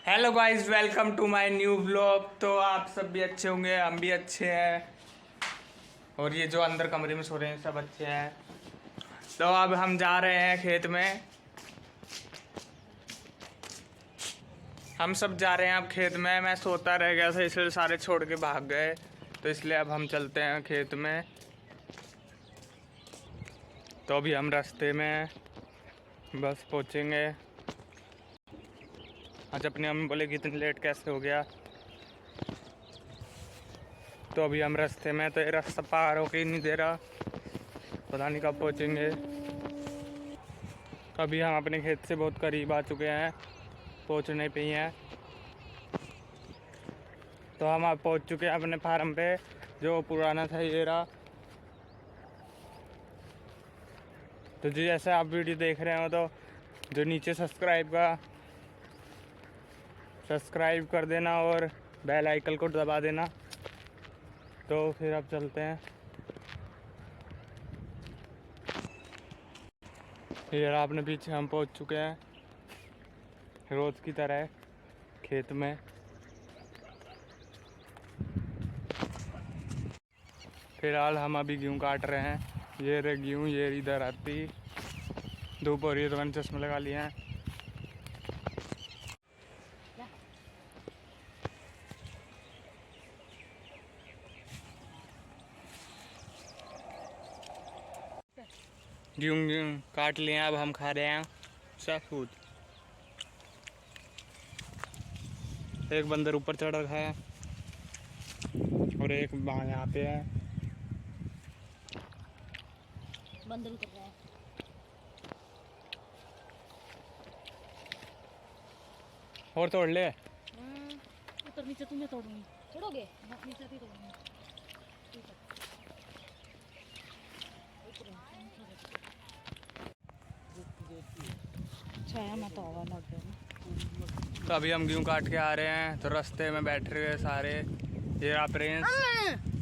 Hello guys, welcome to my new blog. तो आप सब भी अच्छे होंगे, हम भी अच्छे हैं। और ये जो अंदर कमरे में सो रहे हैं सब अच्छे हैं। तो अब हम जा रहे हैं खेत में। हम सब जा रहे हैं अब खेत में। मैं सोता रह गया था इसलिए सारे छोड़ के भाग गए, तो इसलिए अब हम चलते हैं खेत में। तो अभी हम रास्ते में बस पहुँचेंगे। आज अपनी अम्मी बोलेगी इतनी लेट कैसे हो गया। तो अभी हम रास्ते में, तो ये रास्ता पार होके ही नहीं दे रहा, पता नहीं कब पहुँचेंगे। तो अभी हम अपने खेत से बहुत करीब आ चुके हैं, पहुँचने पे ही हैं। तो हम अब पहुँच चुके हैं अपने फार्म पे, जो पुराना था ये रहा। तो जी जैसे आप वीडियो देख रहे हो तो जो नीचे सब्सक्राइब कर देना और बेल आइकन को दबा देना। तो फिर अब चलते हैं। ये आपने पीछे हम पहुंच चुके हैं रोज़ की तरह खेत में। फिलहाल हम अभी गेहूँ काट रहे हैं। ये रे गेहूँ, ये इधर आती। धूप हो रही है तो मैंने चश्मे लगा लिए हैं। गेहूँ काट लिए हैं, अब हम खा रहे हैं सब कुछ। एक बंदर ऊपर चढ़ रखा है और एक यहाँ पे है। बंदर उतर रहा है। और तोड़ ले। ऊपर नीचे तुम्हें तोड़ूंगी। तोड़ोगे? नीचे भी तोड़ूंगी। छाया में तो हवा लग गया। तो अभी हम गेहूँ काट के आ रहे हैं, तो रास्ते में बैठ रहे हैं सारे। ये आप प्रिंस,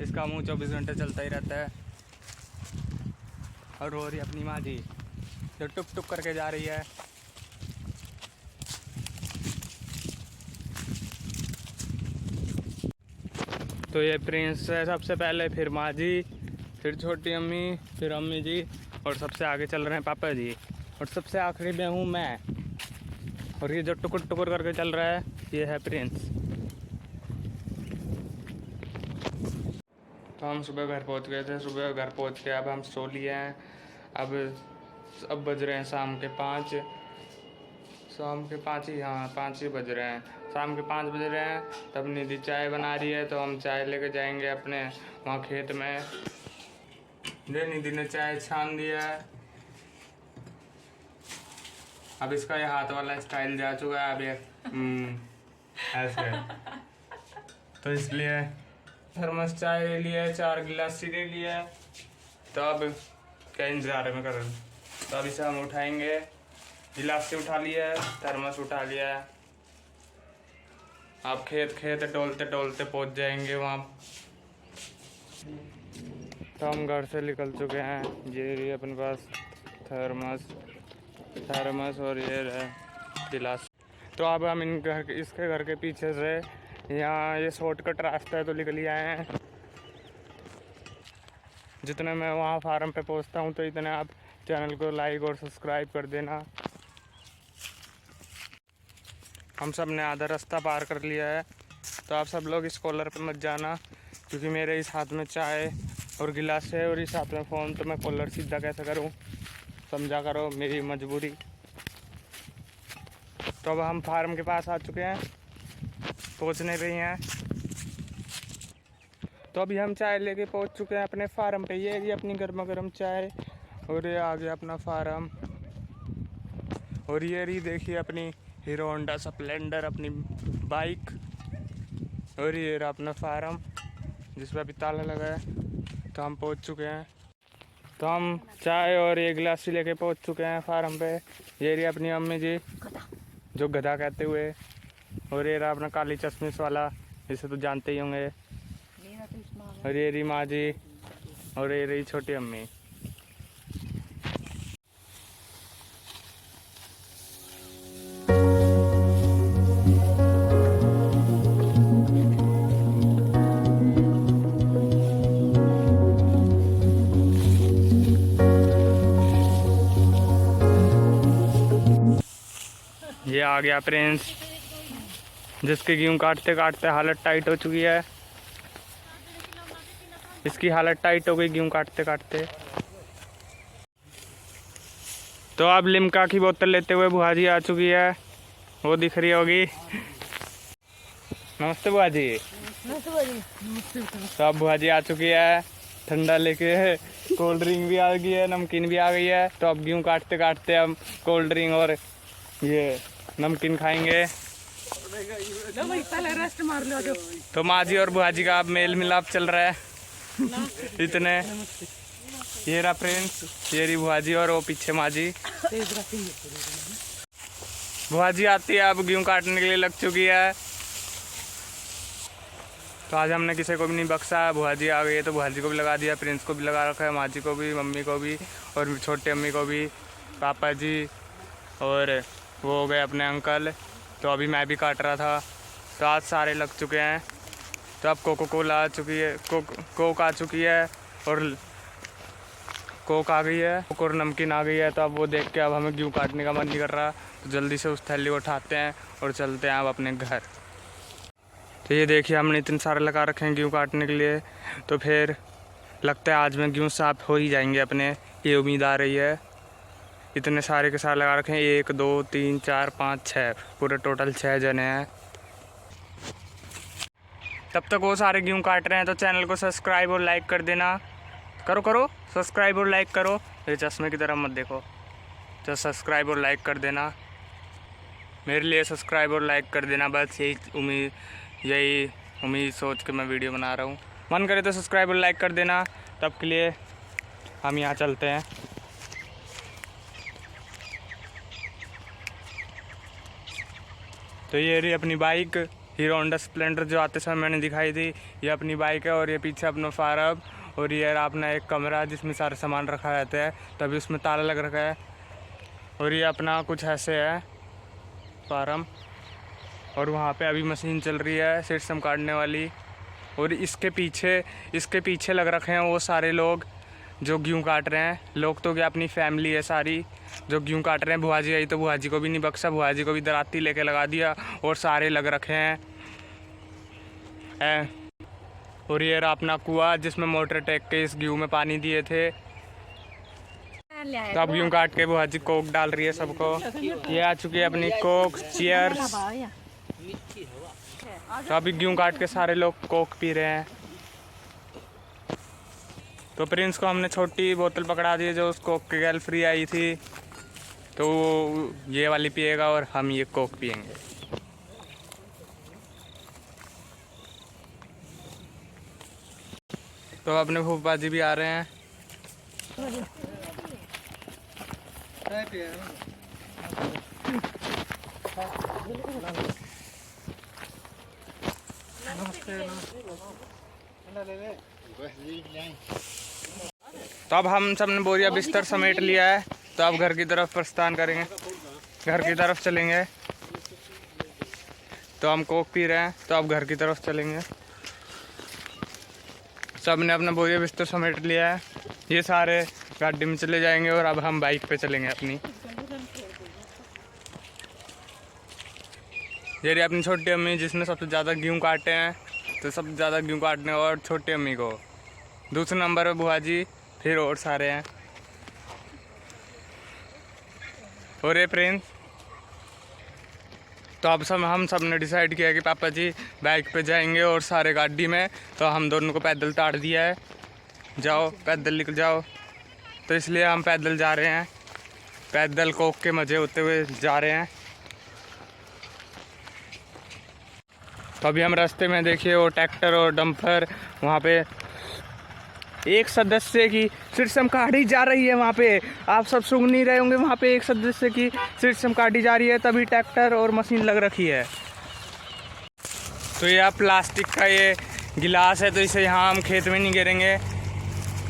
इसका मुंह 24 घंटे चलता ही रहता है। और हो रही अपनी माँ जी जो टुक टुक करके जा रही है। तो ये प्रिंस है सबसे पहले, फिर माँ जी, फिर छोटी अम्मी, फिर अम्मी जी, और सबसे आगे चल रहे हैं पापा जी, और सबसे आखिरी में हूँ मैं। और ये जो टुकुर टुकुर करके चल रहा है ये है प्रिंस। तो हम सुबह घर पहुंच गए थे। सुबह घर पहुंच के अब हम सो लिए हैं। अब बज रहे हैं शाम के 5। शाम के 5 ही, हाँ 5 ही बज रहे हैं। शाम के 5 बज रहे हैं। तब निधि चाय बना रही है, तो हम चाय लेके जाएंगे अपने वहाँ खेत में। निधि ने चाय छान दिया है। अब इसका ये हाथ वाला स्टाइल जा चुका है। अब ये ऐसे तो इसलिए थर्मस चाय ले लिया है, 4 गिलास ले लिया है। तो अब क्या इंतजार में कर रहे हैं। तो अब इसे हम उठाएंगे। गिलास से उठा लिया है, थर्मस उठा लिया है। आप खेत टोलते टोलते पहुंच जाएंगे वहाँ। तो हम घर से निकल चुके हैं। ये रही अपने पास थर्मस और ये रहे गिलास। तो अब हम इसके घर के पीछे से, यहाँ ये शॉर्टकट रास्ता है तो निकल आए हैं। जितने मैं वहाँ फार्म पे पहुँचता हूँ तो इतने आप चैनल को लाइक और सब्सक्राइब कर देना। हम सब ने आधा रास्ता पार कर लिया है। तो आप सब लोग इस कॉलर पे मत जाना, क्योंकि मेरे इस हाथ में चाय और गिलास है और इस हाथ में फ़ोन। तो मैं कॉलर सीधा कैसे करूँ, समझा करो मेरी मजबूरी। तो अब हम फार्म के पास आ चुके हैं, पहुँचने पे ही हैं। तो अभी हम चाय लेके पहुँच चुके हैं अपने फार्म पे। ये अपनी गर्मा गर्म चाय, और ये आ गया अपना फार्म। और ये रही देखिए अपनी हीरो होंडा स्प्लेंडर, अपनी बाइक। और ये रहा अपना फार्म जिस पर अभी ताला लगा है। तो हम पहुँच चुके हैं। तो हम चाय और ये गिलास लेके पहुँच चुके हैं फार्म पे। ये रही अपनी अम्मी जी, जो गधा कहते हुए। और ये रहा अपना काली चश्मिश वाला, जिसे तो जानते ही होंगे। और ये रही माँ जी, और ये रही छोटी अम्मी। आ गया प्रिंस, जिसकी गेहूँ काटते काटते हालत टाइट हो चुकी है। इसकी हालत टाइट हो गई गेहूँ काटते काटते। तो अब लिम्का की बोतल लेते हुए बुआ जी आ चुकी है, वो दिख रही होगी। नमस्ते बुआ जी। तो अब बुआ जी आ चुकी है ठंडा लेके, कोल्ड ड्रिंक भी आ गई है, नमकीन भी आ गई है। तो अब गेहूँ काटते काटते हम कोल्ड ड्रिंक और ये नमकीन खाएंगे। तो माँ जी और बुआ जी का अब मेल मिलाप चल रहा है। इतने ये रहा प्रिंस, ये रही बुआ जी और वो पीछे माँ जी। बुआ जी आती है, अब गेहूँ काटने के लिए लग चुकी है। तो आज हमने किसी को भी नहीं बख्शा। बुआ जी आ गई है तो बुआ जी को भी लगा दिया, प्रिंस को भी लगा रखा है, माँ जी को भी, मम्मी को भी और छोटी अम्मी को भी, पापा जी और वो हो गए अपने अंकल। तो अभी मैं भी काट रहा था। तो आज सारे लग चुके हैं। तो अब कोको कोला आ चुकी है, कोक आ चुकी है और कोक आ गई है और नमकीन आ गई है। तो अब वो देख के अब हमें गेहूँ काटने का मन नहीं कर रहा। तो जल्दी से उस थैली को उठाते हैं और चलते हैं अब अपने घर। तो ये देखिए हमने इतने सारे लगा रखे हैं गेहूँ काटने के लिए। तो फिर लगता है आज में गेहूँ साफ हो ही जाएंगे अपने, ये उम्मीद आ रही है। इतने सारे के सारे लगा रखे हैं, 1 2 3 4 5 6, पूरे टोटल 6 जने हैं। तब तक वो सारे गेहूँ काट रहे हैं तो चैनल को सब्सक्राइब और लाइक कर देना। करो करो सब्सक्राइब और लाइक करो, ये चश्मे की तरफ मत देखो। तो सब्सक्राइब और लाइक कर देना, मेरे लिए सब्सक्राइब और लाइक कर देना। बस यही उम्मीद सोच के मैं वीडियो बना रहा हूँ। मन करे तो सब्सक्राइब और लाइक कर देना। तब के लिए हम यहाँ चलते हैं। तो ये रही अपनी बाइक, हीरो होंडा स्प्लेंडर, जो आते समय मैंने दिखाई थी। ये अपनी बाइक है और ये पीछे अपना फारम और ये अपना एक कमरा जिसमें सारे सामान रखा रहता है। तभी उसमें ताला लग रखा है। और ये अपना कुछ ऐसे है फारम, और वहाँ पे अभी मशीन चल रही है सिस्टम काटने वाली। और इसके पीछे लग रखे हैं वो सारे लोग जो गेहूँ काट रहे हैं। लोग तो क्या, अपनी फैमिली है सारी जो गेहूँ काट रहे हैं। बुआ जी आई तो बुआ जी को भी नहीं बख्शा, बुआ जी को भी दराती लेके लगा दिया और सारे लग रखे हैं। और ये रहा अपना कुआं जिसमें मोटर टेक के इस गेहूँ में पानी दिए थे। तो अब गेहूँ काट के बुआ जी कोक डाल रही है सबको। ये आ चुकी है अपनी कोक, चीयर्स। तो अभी गेहूँ काट के सारे लोग कोक पी रहे हैं। तो प्रिंस को हमने छोटी बोतल पकड़ा दी जो उस कोक के गैल फ्री आई थी। तो वो ये वाली पिएगा और हम ये कोक पिएंगे। तो अपने फूफा जी भी आ रहे हैं। तो अब हम सब ने बोरिया बिस्तर समेट लिया है। तो अब घर की तरफ प्रस्थान करेंगे, घर की तरफ चलेंगे। तो हम कोक पी रहे हैं तो अब घर की तरफ चलेंगे। सब ने अपना बोरिया बिस्तर समेट लिया है। ये सारे गाड़ी में चले जाएंगे और अब हम बाइक पे चलेंगे अपनी। ये रही अपनी छोटी अम्मी जिसने सबसे ज़्यादा गेहूँ काटे हैं। तो सबसे ज़्यादा गेहूँ काटने और छोटी अम्मी को, दूसरे नंबर पे बुआ जी, फिर और सारे हैं। और ये प्रिंस। तो अब हम सब ने डिसाइड किया कि पापा जी बाइक पे जाएंगे और सारे गाड़ी में। तो हम दोनों को पैदल ताड़ दिया है, जाओ पैदल निकल जाओ। तो इसलिए हम पैदल जा रहे हैं, पैदल कोक के मज़े होते हुए जा रहे हैं। तो अभी हम रास्ते में देखिए वो ट्रैक्टर और डंपर, वहाँ पे एक सदस्य की सिस्टम काटी जा रही है। वहाँ पे आप सब सुन नहीं रहे होंगे, वहाँ पे एक सदस्य की सिस्टम काटी जा रही है, तभी ट्रैक्टर और मशीन लग रखी है। तो यह प्लास्टिक का ये गिलास है, तो इसे यहाँ हम खेत में नहीं गिरेंगे,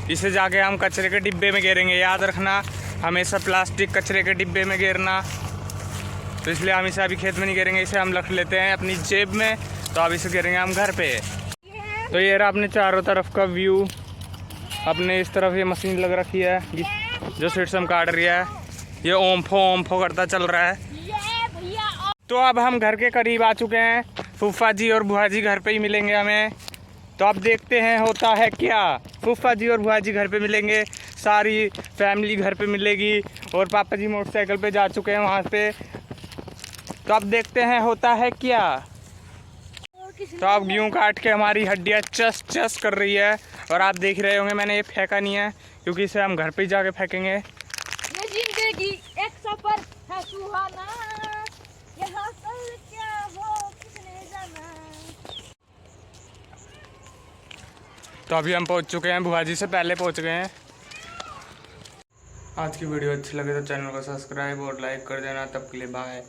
इसे जाके हम कचरे के डिब्बे में गिरेंगे। याद रखना, हमेशा प्लास्टिक कचरे के डिब्बे में गिरना। तो इसलिए हम इसे अभी खेत में नहीं गिरेंगे, इसे हम रख लेते हैं अपनी जेब में। तो अब इसे गिरेंगे हम घर पे। तो ये रहा अपने चारों तरफ का व्यू। अपने इस तरफ ये मशीन लग रखी है जो सिस्टम काट रही है। ये ओम्फो ओम्फो करता चल रहा है। तो अब हम घर के करीब आ चुके हैं। फूफा जी और बुआ जी घर पे ही मिलेंगे हमें। तो अब देखते हैं होता है क्या। फूफा जी और बुआ जी घर पे मिलेंगे, सारी फैमिली घर पे मिलेगी और पापा जी मोटरसाइकिल पे जा चुके हैं वहाँ पे। तो अब देखते हैं होता है क्या। तो अब गेहूँ काट के हमारी हड्डियाँ चस चस कर रही है और आप देख रहे होंगे मैंने ये फेंका नहीं है क्योंकि इसे हम घर पे ही जाके फेंकेंगे। ये जिंदगी एक सफर है सुहाना, यहाँ कल क्या हो किसने जाना। तो अभी हम पहुंच चुके हैं, बुआ जी से पहले पहुंच गए हैं। आज की वीडियो अच्छी लगे तो चैनल को सब्सक्राइब और लाइक कर देना। तब के लिए बाय।